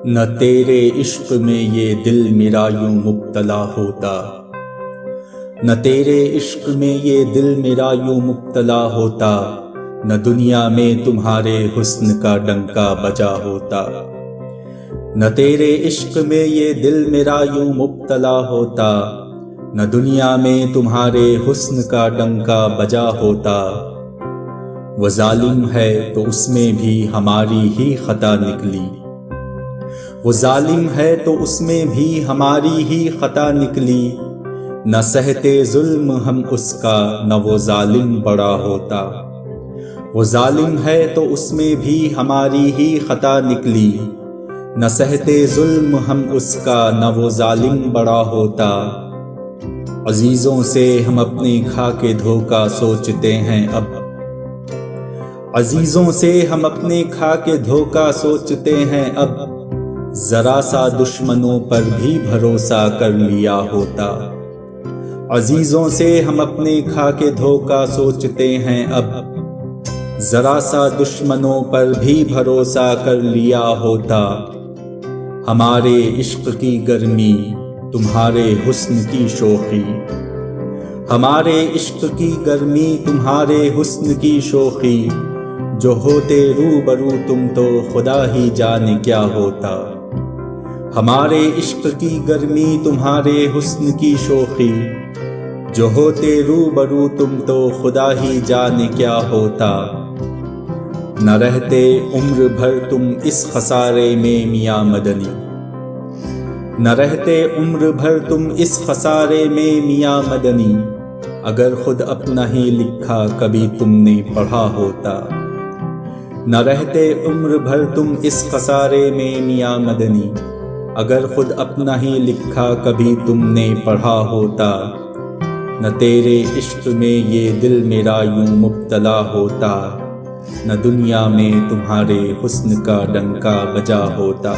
نہ تیرے عشق میں یہ دل میرا یوں مبتلا ہوتا، نہ تیرے عشق میں یہ دل میرا یوں مبتلا ہوتا، نہ دنیا میں تمہارے حسن کا ڈنکا بجا ہوتا، نہ تیرے عشق میں یہ دل میرا یوں مبتلا ہوتا، نہ دنیا میں تمہارے حسن کا ڈنکا بجا ہوتا۔ وہ ظالم ہے تو اس میں بھی ہماری ہی خطا نکلی، وہ ظالم ہے تو اس میں بھی ہماری ہی خطا نکلی، نہ سہتے ظلم ہم اس کا نہ وہ ظالم بڑا ہوتا۔ وہ ظالم ہے تو اس میں بھی ہماری ہی خطا نکلی، نہ سہتے ظلم ہم اس کا نہ وہ ظالم بڑا ہوتا۔ عزیزوں سے ہم اپنے کھا کے دھوکا سوچتے ہیں اب، عزیزوں سے ہم اپنے کھا کے دھوکا سوچتے ہیں اب، ذرا سا دشمنوں پر بھی بھروسہ کر لیا ہوتا۔ عزیزوں سے ہم اپنے کھا کے دھوکا سوچتے ہیں اب، ذرا سا دشمنوں پر بھی بھروسہ کر لیا ہوتا۔ ہمارے عشق کی گرمی تمہارے حسن کی شوخی، ہمارے عشق کی گرمی تمہارے حسن کی شوخی، جو ہوتے روبرو تم تو خدا ہی جانے کیا ہوتا۔ ہمارے عشق کی گرمی تمہارے حسن کی شوخی، جو ہوتے روبرو تم تو خدا ہی جانے کیا ہوتا۔ نہ رہتے عمر بھر تم اس خسارے میں میاں مدنی، نہ رہتے عمر بھر تم اس خسارے میں میاں مدنی، اگر خود اپنا ہی لکھا کبھی تم نے پڑھا ہوتا۔ نہ رہتے عمر بھر تم اس خسارے میں میاں مدنی، اگر خود اپنا ہی لکھا کبھی تم نے پڑھا ہوتا۔ نہ تیرے عشق میں یہ دل میرا یوں مبتلا ہوتا، نہ دنیا میں تمہارے حسن کا ڈنکا بجا ہوتا۔